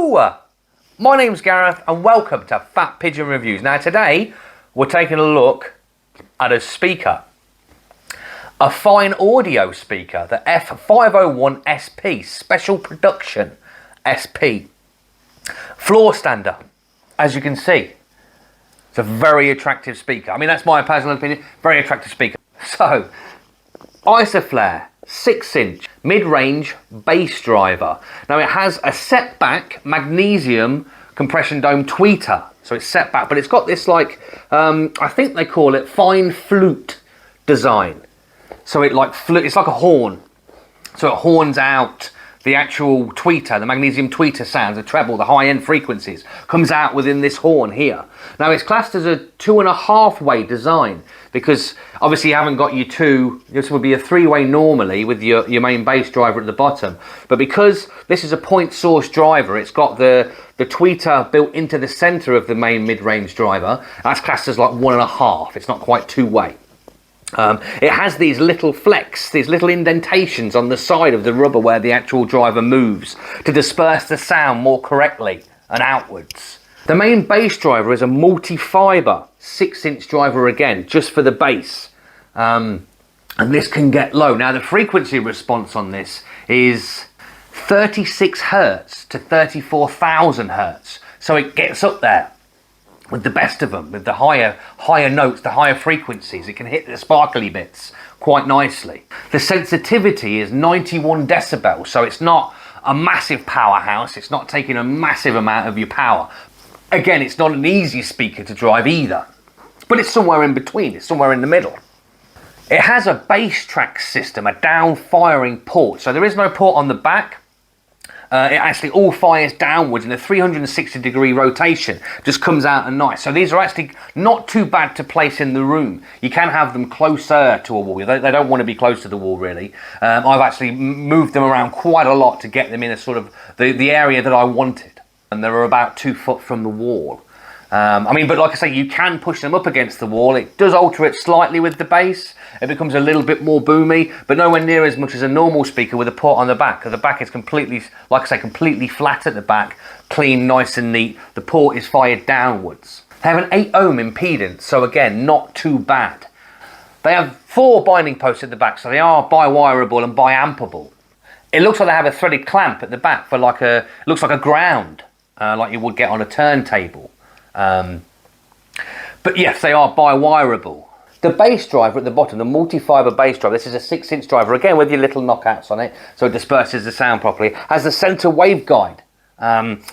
Hello! My name's Gareth and welcome to Fat Pigeon Reviews. Now today we're taking a look at a speaker. A fyneaudio speaker, the F501 SP, Special Production SP. Floor stander, as you can see. It's a very attractive speaker. I mean, that's my personal opinion, very attractive speaker. So, Isoflare, 6-inch, mid-range bass driver. Now it has a set-back magnesium compression dome tweeter. So it's set back, but it's got this like, I think they call it fine flute design. So it's like a horn. So it horns out the actual tweeter, the magnesium tweeter sounds, the treble, the high-end frequencies, comes out within this horn here. Now it's classed as a 2.5-way design because obviously you haven't got your two, this would be a 3-way normally with your main bass driver at the bottom. But because this is a point source driver, it's got the tweeter built into the center of the main mid-range driver. That's classed as like 1.5, it's not quite 2-way. It has these little flecks, these little indentations on the side of the rubber where the actual driver moves to disperse the sound more correctly and outwards. The main bass driver is a multi-fiber 6-inch driver again, just for the bass. And this can get low. Now the frequency response on this is 36 Hertz to 34,000 Hertz. So it gets up there with the best of them, with the higher notes, the higher frequencies. It can hit the sparkly bits quite nicely. The sensitivity is 91 decibels, so it's not a massive powerhouse. It's not taking a massive amount of your power. Again, it's not an easy speaker to drive either, but it's somewhere in between. It's somewhere in the middle. It has a bass track system, a down-firing port, so there is no port on the back. It actually all fires downwards in a 360-degree rotation, just comes out and nice. So these are actually not too bad to place in the room. You can have them closer to a wall. They don't want to be close to the wall really. I've actually moved them around quite a lot to get them in a sort of the area that I wanted. And they're about 2 foot from the wall. I mean, but like I say, you can push them up against the wall. It does alter it slightly with the bass. It becomes a little bit more boomy, but nowhere near as much as a normal speaker with a port on the back. The back is completely, like I say, completely flat at the back, clean, nice and neat. The port is fired downwards. They have an 8 ohm impedance, so again, not too bad. They have 4 binding posts at the back, so they are bi-wireable and bi-ampable. It looks like they have a threaded clamp at the back for like a, looks like a ground, like you would get on a turntable. But yes, they are bi-wireable. The bass driver at the bottom, the multi-fiber bass driver, this is a 6-inch driver, again with your little knockouts on it, so it disperses the sound properly, has the center waveguide,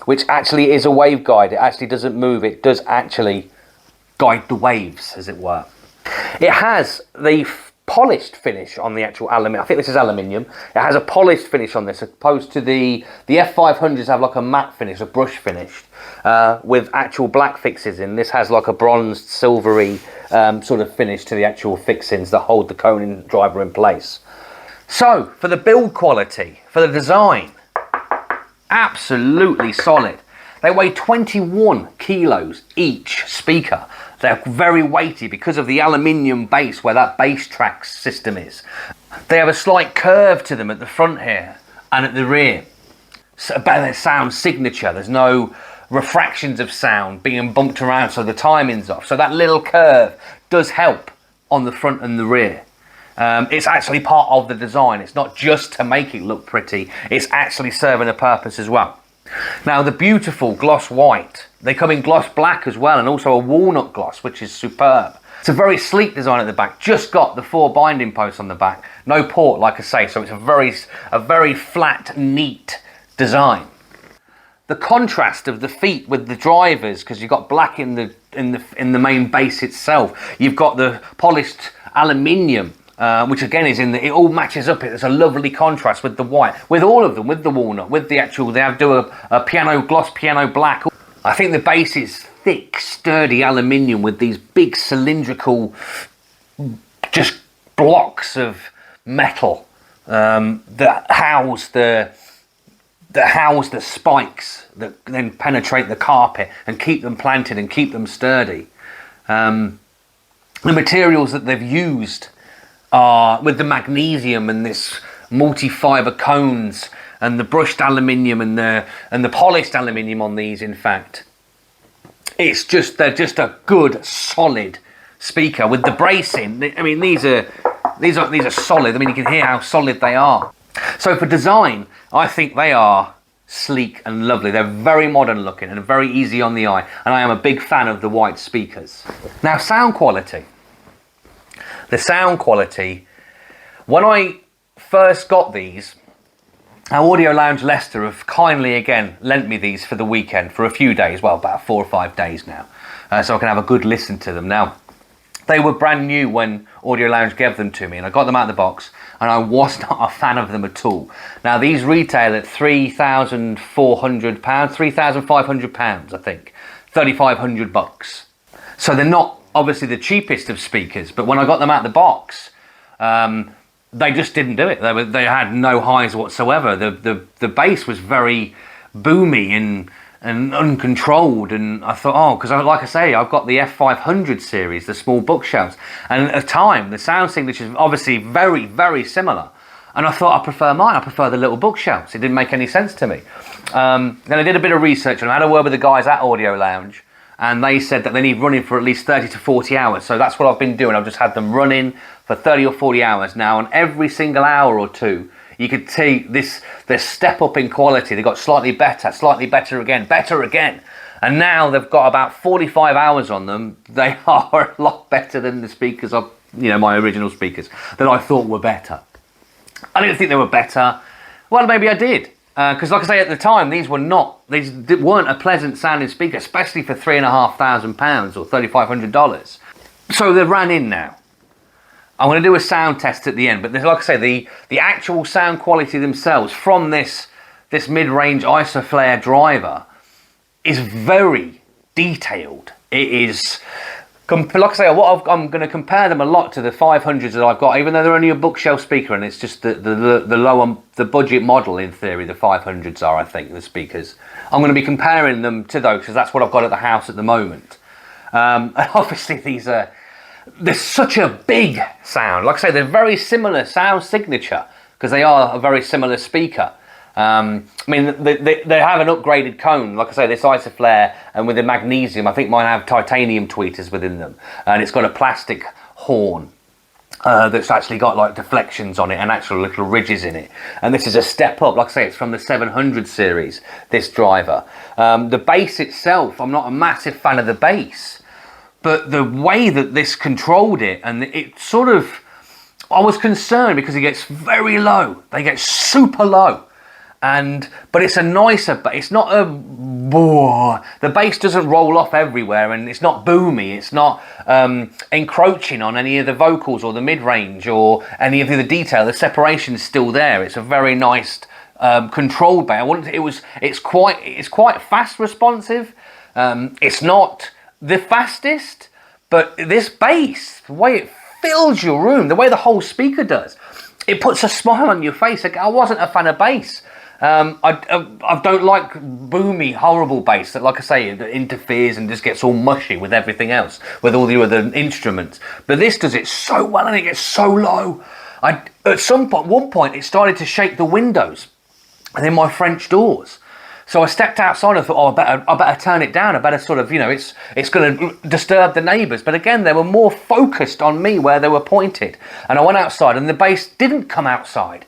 which actually is a waveguide. It actually doesn't move, it does actually guide the waves, as it were. It has the polished finish on the actual aluminium. I think this is aluminium. It has a polished finish on this, opposed to the F500s have like a matte finish, a brush finish, with actual black fixes in. This has like a bronzed, silvery sort of finish to the actual fixings that hold the cone driver in place. So, for the build quality, for the design, absolutely solid. They weigh 21 kilos each speaker. They're very weighty because of the aluminium base where that bass track system is. They have a slight curve to them at the front here and at the rear. So about their sound signature, there's no refractions of sound being bumped around so the timing's off. So that little curve does help on the front and the rear. It's actually part of the design. It's not just to make it look pretty, it's actually serving a purpose as well. Now the beautiful gloss white, they come in gloss black as well and also a walnut gloss, which is superb. It's a very sleek design at the back, just got the 4 binding posts on the back, no port like I say, so it's a very flat, neat design. The contrast of the feet with the drivers, because you've got black in the main bass itself, you've got the polished aluminium, which again is it all matches up. It's a lovely contrast with the white, with all of them, with the walnut, with the actual, they have a piano gloss, piano black. I think the bass is thick, sturdy aluminium with these big cylindrical, just blocks of metal that house the spikes that then penetrate the carpet and keep them planted and keep them sturdy. The materials that they've used are with the magnesium and this multi-fiber cones and the brushed aluminium and the polished aluminium on these, in fact, they're just a good solid speaker with the bracing. I mean, these are solid. I mean, you can hear how solid they are. So for design, I think they are sleek and lovely. They're very modern looking and very easy on the eye, and I am a big fan of the white speakers. Now, sound quality. The sound quality, when I first got these, our Audio Lounge Leicester have kindly again lent me these for the weekend for a few days, well, about 4 or 5 days now, so I can have a good listen to them. Now, they were brand new when Audio Lounge gave them to me, and I got them out of the box, and I was not a fan of them at all. Now, these retail at £3,400, £3,500, I think, $3,500. So they're not obviously the cheapest of speakers, but when I got them out of the box, they just didn't do it. They had no highs whatsoever. The bass was very boomy and uncontrolled, and I thought, oh, because like I say, I've got the F500 series, the small bookshelves, and at the time the sound signature is obviously very, very similar, and I thought I prefer mine. I prefer the little bookshelves. It didn't make any sense to me. Then I did a bit of research and I had a word with the guys at Audio Lounge, and they said that they need running for at least 30 to 40 hours. So that's what I've been doing. I've just had them running for 30 or 40 hours now, and every single hour or two you could see this step up in quality. They got slightly better again, and now they've got about 45 hours on them. They are a lot better than the speakers of, my original speakers that I thought were better. I didn't think they were better. Well, maybe I did, because like I say, at the time these weren't a pleasant sounding speaker, especially for £3,500 or $3,500. So they ran in now. I'm going to do a sound test at the end, but like I say, the actual sound quality themselves from this mid-range Isoflare driver is very detailed. It is, like I say, I'm going to compare them a lot to the 500s that I've got, even though they're only a bookshelf speaker, and it's just the lower, the budget model in theory. The 500s are, I think, the speakers. I'm going to be comparing them to those because that's what I've got at the house at the moment. And obviously these are. There's such a big sound. Like I say, they're very similar sound signature because they are a very similar speaker. I mean, they have an upgraded cone. Like I say, this Isoflare and with the magnesium, I think mine have titanium tweeters within them. And it's got a plastic horn that's actually got like deflections on it and actual little ridges in it. And this is a step up. Like I say, it's from the 700 series, this driver. The bass itself, I'm not a massive fan of the bass. But the way that this controlled it, and it sort of, I was concerned because it gets very low. They get super low. But it's a nicer bass. It's not a, the bass doesn't roll off everywhere, and it's not boomy. It's not encroaching on any of the vocals or the mid-range or any of the detail. The separation's still there. It's a very nice controlled bass. It's quite fast responsive. It's not the fastest, but this bass, the way it fills your room, the way the whole speaker does, it puts a smile on your face. Like, I wasn't a fan of bass. I don't like boomy, horrible bass that, like I say, it interferes and just gets all mushy with everything else, with all the other instruments. But this does it so well, and it gets so low. At one point, it started to shake the windows and then my French doors. So I stepped outside and thought, oh, I better turn it down. I better sort of, it's going to disturb the neighbours. But again, they were more focused on me where they were pointed. And I went outside and the bass didn't come outside.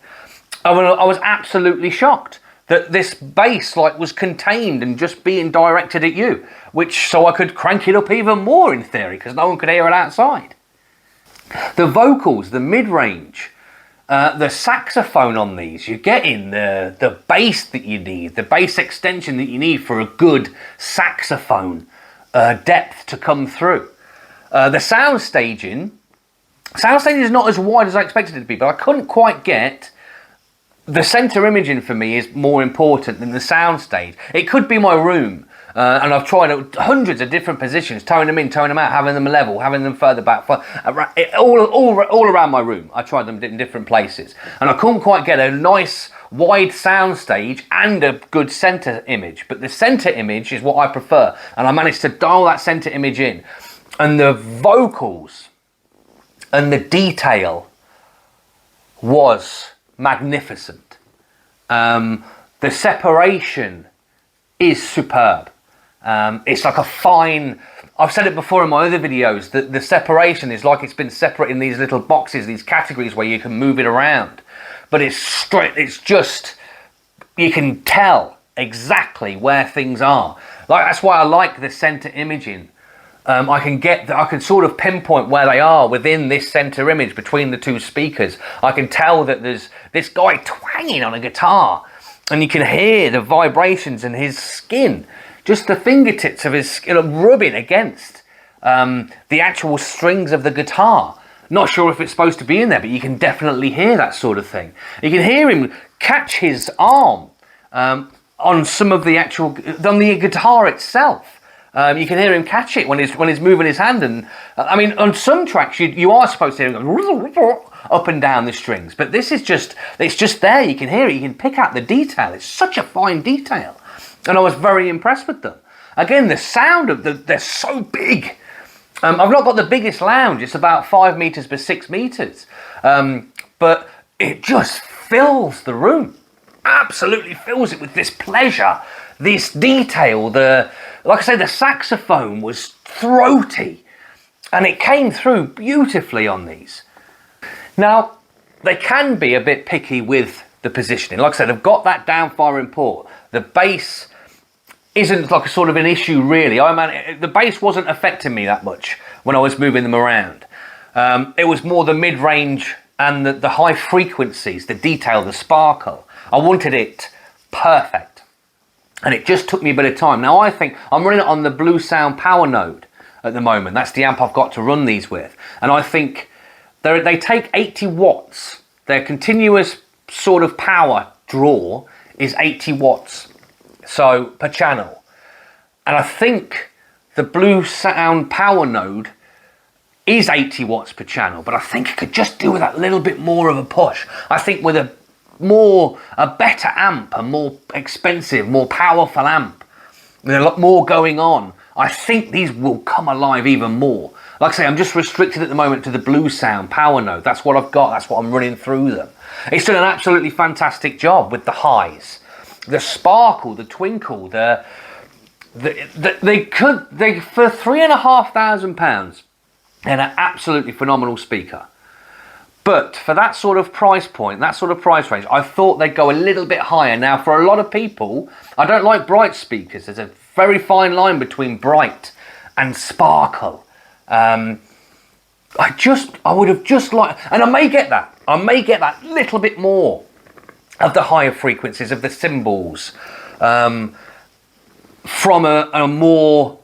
I was absolutely shocked that this bass was contained and just being directed at you, so I could crank it up even more in theory because no one could hear it outside. The vocals, the mid-range, the saxophone on these, you're getting the bass that you need, the bass extension that you need for a good saxophone depth to come through. The sound staging is not as wide as I expected it to be, but I couldn't quite get. The centre imaging for me is more important than the sound stage. It could be my room, and I've tried hundreds of different positions, towing them in, towing them out, having them level, having them further back, all around my room. I tried them in different places, and I couldn't quite get a nice wide sound stage and a good centre image. But the centre image is what I prefer, and I managed to dial that centre image in, and the vocals and the detail was magnificent. The separation is superb. It's like a fine, I've said it before in my other videos, that the separation is like it's been separated in these little boxes, these categories where you can move it around. But it's straight, it's just, you can tell exactly where things are. Like, that's why I like the center imaging. I can sort of pinpoint where they are within this center image between the two speakers. I can tell that there's this guy twanging on a guitar, and you can hear the vibrations in his skin, just the fingertips of his skin rubbing against the actual strings of the guitar. Not sure if it's supposed to be in there, but you can definitely hear that sort of thing. You can hear him catch his arm on some of the on the guitar itself. You can hear him catch it when he's moving his hand, and I mean, on some tracks you are supposed to hear him go up and down the strings, but this is it's just there. You can hear it. You can pick out the detail. It's such a fine detail, and I was very impressed with them. Again, the sound of they're so big. I've not got the biggest lounge. It's about 5 meters by 6 meters, but it just fills the room. Absolutely fills it with this pleasure, this detail. Like I say, the saxophone was throaty, and it came through beautifully on these. Now, they can be a bit picky with the positioning. Like I said, they've got that down-firing port. The bass isn't like a sort of an issue, really. The bass wasn't affecting me that much when I was moving them around. It was more the mid-range and the high frequencies, the detail, the sparkle. I wanted it perfect. And it just took me a bit of time. Now, I think I'm running it on the Blue Sound power node at the moment. That's the amp I've got to run these with. And I think they take 80 watts. Their continuous sort of power draw is 80 watts, so per channel. And I think the Blue Sound power node is 80 watts per channel, but I think it could just do with that little bit more of a push. I think with a better amp, a more expensive, more powerful amp, with a lot more going on, I think these will come alive even more. Like I say, I'm just restricted at the moment to the Blue Sound power node. That's what I've got. That's what I'm running through them. It's done an absolutely fantastic job with the highs, the sparkle, the twinkle, they for £3,500, and an absolutely phenomenal speaker. But for that sort of price point, that sort of price range, I thought they'd go a little bit higher. Now, for a lot of people, I don't like bright speakers. There's a very fine line between bright and sparkle. I would have just liked, and I may get that little bit more of the higher frequencies of the cymbals from a more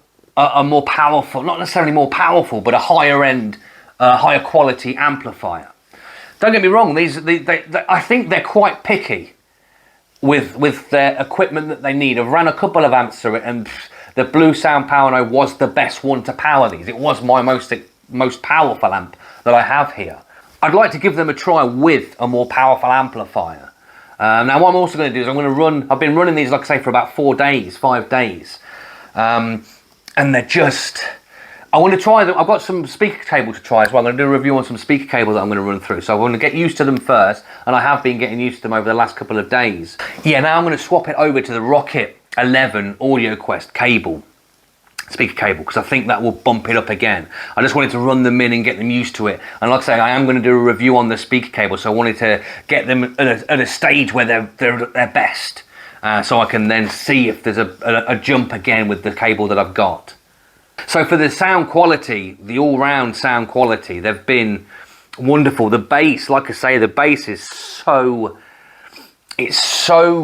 powerful, not necessarily more powerful, but a higher end, higher quality amplifier. Don't get me wrong, I think they're quite picky with their equipment that they need. I've ran a couple of amps through it, and the Blue Sound Power Node was the best one to power these. It was my most powerful amp that I have here. I'd like to give them a try with a more powerful amplifier. Now, what I'm also going to do is I've been running these, like I say, for about 5 days. And they're just, I want to try them. I've got some speaker cable to try as well. I'm going to do a review on some speaker cable that I'm going to run through. So I want to get used to them first, and I have been getting used to them over the last couple of days. Yeah, now I'm going to swap it over to the Rocket 11 Audio Quest cable, speaker cable, because I think that will bump it up again. I just wanted to run them in and get them used to it. And like I say, I am going to do a review on the speaker cable, so I wanted to get them at a stage where they're at their best, so I can then see if there's a jump again with the cable that I've got. So for the sound quality, the all-round sound quality, they've been wonderful. The bass, like I say, the bass is so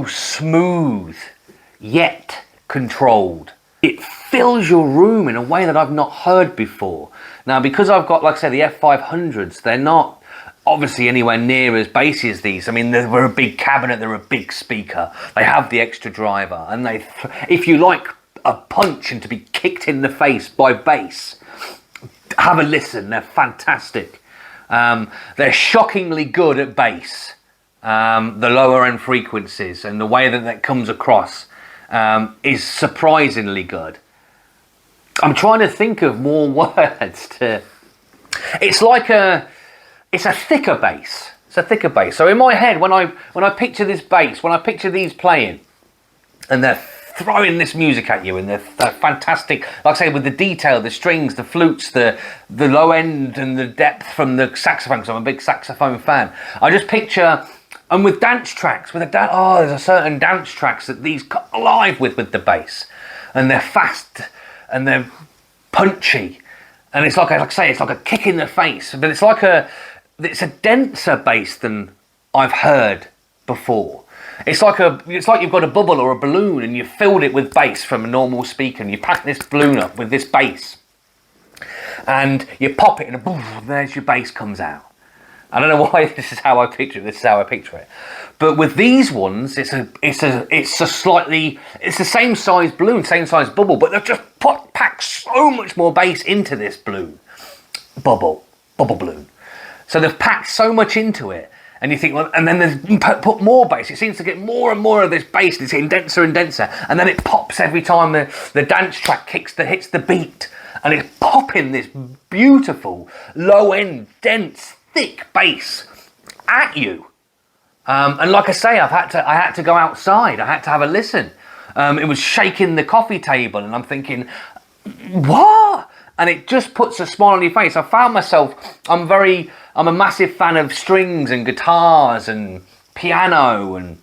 smooth yet controlled. It fills your room in a way that I've not heard before. Now, because I've got, like I say, the F500s, they're not obviously anywhere near as bassy as these. I mean, they're a big cabinet, they're a big speaker. They have the extra driver, and if you like a punch and to be kicked in the face by bass, have a listen. They're fantastic. They're shockingly good at bass, the lower end frequencies, and the way that comes across is surprisingly good. I'm trying to think of more words to. It's a thicker bass. It's a thicker bass. So in my head, when I picture this bass, when I picture these playing, and they're throwing this music at you, and they're fantastic, like I say, with the detail, the strings, the flutes, the low end and the depth from the saxophone, because I'm a big saxophone fan. I just picture, and with dance tracks, there's a certain dance tracks that these come alive with the bass, and they're fast and they're punchy, and it's like I say, it's like a kick in the face, but it's a denser bass than I've heard before. It's like you've got a bubble or a balloon and you've filled it with bass from a normal speaker, and you pack this balloon up with this bass and you pop it and boom, there's your bass comes out. I don't know why this is how I picture it. But with these ones, it's the same size balloon, same size bubble, but they've just packed so much more bass into this balloon. Bubble balloon. So they've packed so much into it. And you think, well, and then there's put more bass. It seems to get more and more of this bass. It's getting denser and denser, and then it pops every time the dance track hits the beat, and it's popping this beautiful low end, dense, thick bass at you. And like I say, I had to go outside. I had to have a listen. It was shaking the coffee table, and I'm thinking, what? And it just puts a smile on your face. I found myself, I'm a massive fan of strings and guitars and piano, and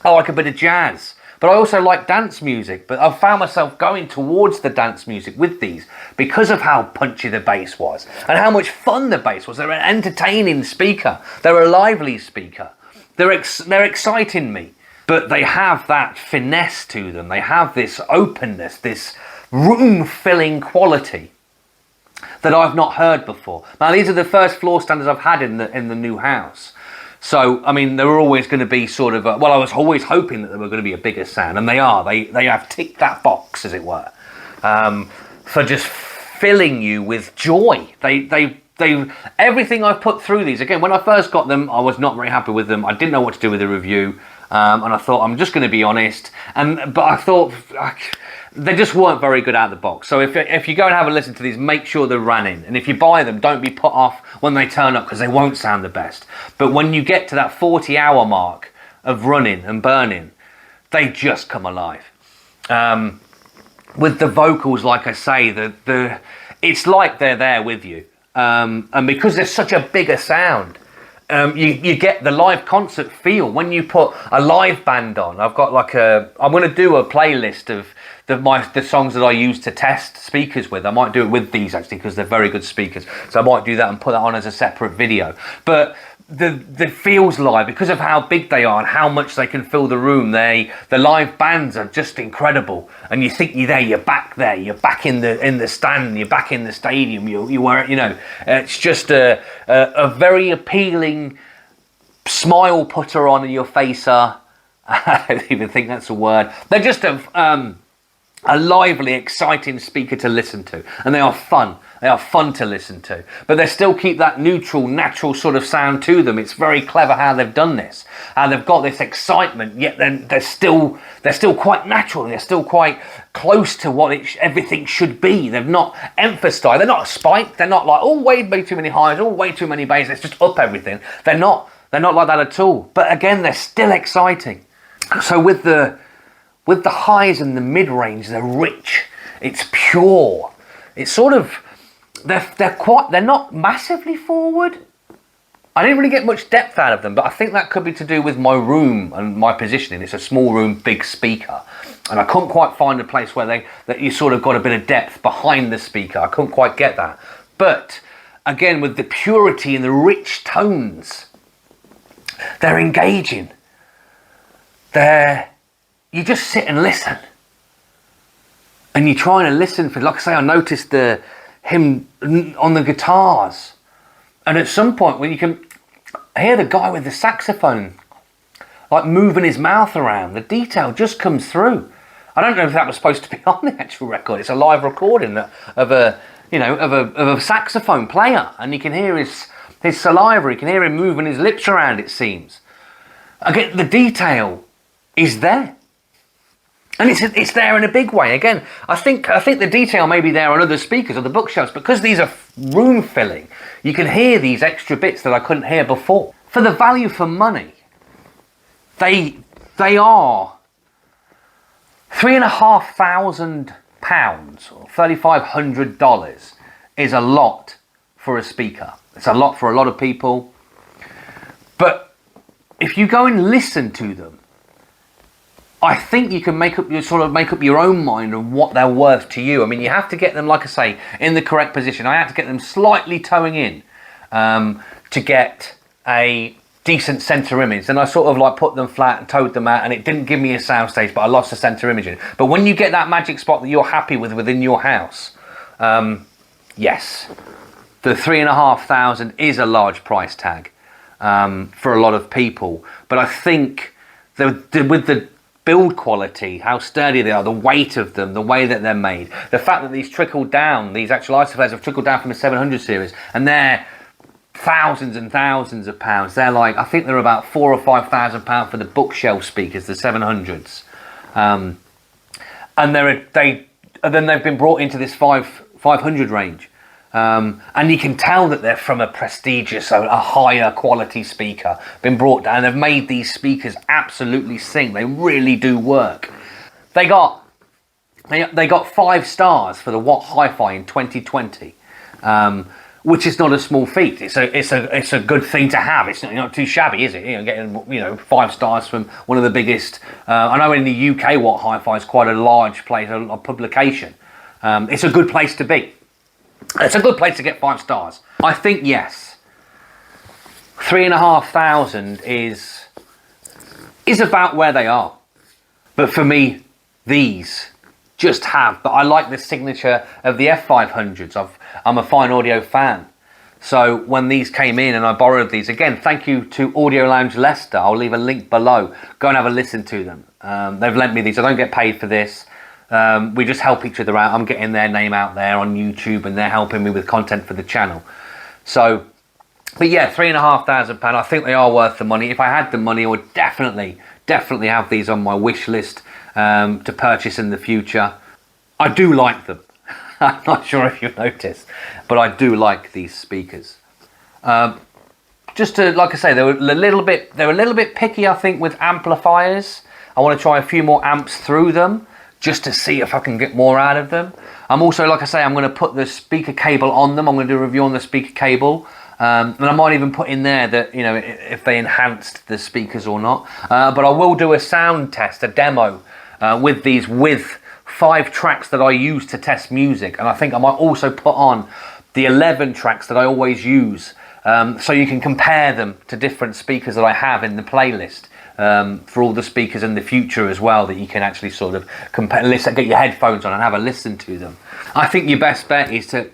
I like a bit of jazz. But I also like dance music. But I found myself going towards the dance music with these because of how punchy the bass was and how much fun the bass was. They're an entertaining speaker. They're a lively speaker. They're exciting me. But they have that finesse to them. They have this openness, this room-filling quality that I've not heard before. Now, these are the first floor standards I've had in the new house. So, I mean, they were always going to be sort of, I was always hoping that they were going to be a bigger sound, and they are. They have ticked that box, as it were, for just filling you with joy. They everything I've put through these, again, when I first got them, I was not very happy with them. I didn't know what to do with the review, and I thought, I'm just going to be honest. But I thought, they just weren't very good out of the box. So if you go and have a listen to these, make sure they're running. And if you buy them, don't be put off when they turn up, because they won't sound the best. But when you get to that 40-hour mark of running and burning, they just come alive. With the vocals, like I say, it's like they're there with you. And because there's such a bigger sound, you get the live concert feel when you put a live band on. I'm going to do a playlist of the songs that I use to test speakers with. I might do it with these actually, because they're very good speakers. So I might do that and put that on as a separate video. But the feels live, because of how big they are and how much they can fill the room. The live bands are just incredible, and you think you're back there, you're back in the stand, you're back in the stadium. It's just a very appealing smile putter on your facer. I don't even think that's a word. They're just a lively, exciting speaker to listen to, and they are fun. They are fun to listen to, but they still keep that neutral, natural sort of sound to them. It's very clever how they've done this. How they've got this excitement, yet then they're still quite natural. They're still quite close to what everything should be. They've not emphasised. They're not spiked. They're not like, way too many highs, way too many bass. Let's just up everything. They're not like that at all. But again, they're still exciting. So with the highs and the mid-range, they're rich. It's pure. It's sort of, they're not massively forward. I didn't really get much depth out of them, but I think that could be to do with my room and my positioning. It's a small room, big speaker, and I couldn't quite find a place where that you sort of got a bit of depth behind the speaker. I couldn't quite get that. But again, with the purity and the rich tones, they're engaging. You just sit and listen, and you're trying to listen for, like I say, I noticed him on the guitars, and at some point when you can hear the guy with the saxophone like moving his mouth around, the detail just comes through. I don't know if that was supposed to be on the actual record. It's a live recording of a saxophone player, and you can hear his saliva. You can hear him moving his lips around, it seems. Again, the detail is there. And it's there in a big way. Again, I think the detail may be there on other speakers or the bookshelves, because these are room filling. You can hear these extra bits that I couldn't hear before. for the value for money, they are £3,500 or $3,500 is a lot for a speaker. It's a lot for a lot of people. But if you go and listen to them, I think you can make up your own mind on what they're worth to you. I mean, you have to get them, like I say, in the correct position. I had to get them slightly towing in to get a decent center image. Then I sort of like put them flat and towed them out, and it didn't give me a soundstage, but I lost the center imaging. But when you get that magic spot that you're happy with within your house, yes, the $3,500 is a large price tag for a lot of people. But I think with the build quality, how sturdy they are, the weight of them, the way that they're made, the fact that these trickled down, these actual isoflares have trickled down from the 700 series, and they're thousands and thousands of pounds. They're like, I think they're about £4,000 or £5,000 for the bookshelf speakers, the 700s, and then they've been brought into this 500 range. And you can tell that they're from a prestigious, a higher quality speaker, been brought down. They've made these speakers absolutely sing. They really do work. They got 5 stars for the Watt Hi-Fi in 2020, which is not a small feat. It's a good thing to have. It's not too shabby, is it? Getting 5 stars from one of the biggest. I know in the UK, Watt Hi-Fi is quite a large place, a publication. It's a good place to be. It's a good place to get 5 stars. I think, yes, $3,500 is about where they are. But for me, these just have. But I like the signature of the F500s. I'm a Fyne Audio fan. So when these came in and I borrowed these, again, thank you to Audio Lounge Leicester. I'll leave a link below. Go and have a listen to them. They've lent me these. I don't get paid for this. We just help each other out. I'm getting their name out there on YouTube, and they're helping me with content for the channel. So, but yeah, £3,500. I think they are worth the money. If I had the money, I would definitely have these on my wish list to purchase in the future. I do like them. I'm not sure if you've noticed, but I do like these speakers. Just to, like I say, they're a little bit picky, I think, with amplifiers. I want to try a few more amps through them, just to see if I can get more out of them. I'm also, like I say, I'm going to put the speaker cable on them. I'm going to do a review on the speaker cable. And I might even put in there that, if they enhanced the speakers or not. But I will do a sound test, a demo with these, with 5 tracks that I use to test music. And I think I might also put on the 11 tracks that I always use. So you can compare them to different speakers that I have in the playlist. For all the speakers in the future as well, that you can actually sort of compare, listen, get your headphones on and have a listen to them. I think your best bet is to,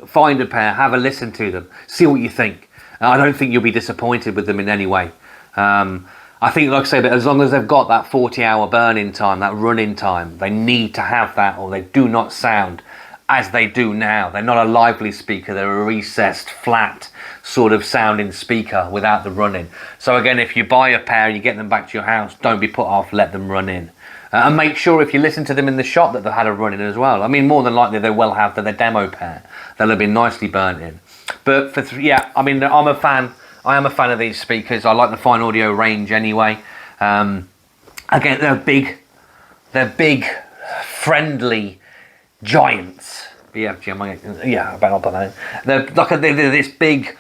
find a pair, have a listen to them, see what you think. I don't think you'll be disappointed with them in any way. I think, like I say, that as long as they've got that 40-hour burn-in time, that run-in time, they need to have that, or they do not sound as they do now. They're not a lively speaker, they're a recessed, flat sort of sounding speaker without the run-in. So again, if you buy a pair and you get them back to your house, don't be put off, let them run in. And make sure if you listen to them in the shop that they've had a run-in as well. More than likely they will have their demo pair. They'll have been nicely burnt in. But I'm a fan. I am a fan of these speakers. I like the Fyne Audio range anyway. Again, they're big, friendly giants. Yeah, I better not put that in. They're this big,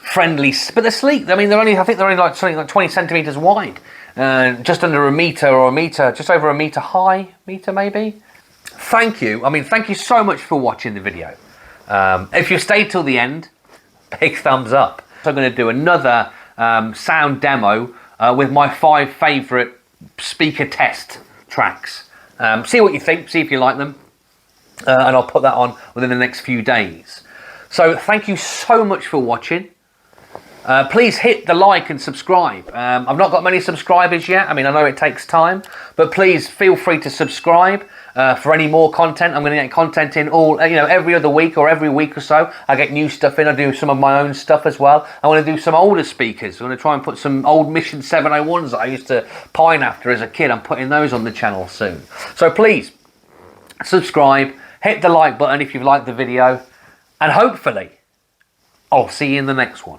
friendly, but they're sleek. I think they're only like something like 20 centimeters wide, just under a meter, or just over a meter high, maybe. Thank you. Thank you so much for watching the video. If you stayed till the end, big thumbs up. So I'm going to do another sound demo with my 5 favorite speaker test tracks. See what you think. See if you like them. And I'll put that on within the next few days. So thank you so much for watching. Please hit the like and subscribe. I've not got many subscribers yet. I know it takes time, but please feel free to subscribe for any more content. I'm going to get content in every other week or every week or so. I get new stuff in. I do some of my own stuff as well. I want to do some older speakers. I'm going to try and put some old Mission 701s that I used to pine after as a kid. I'm putting those on the channel soon. So please subscribe. Hit the like button if you've liked the video, and hopefully I'll see you in the next one.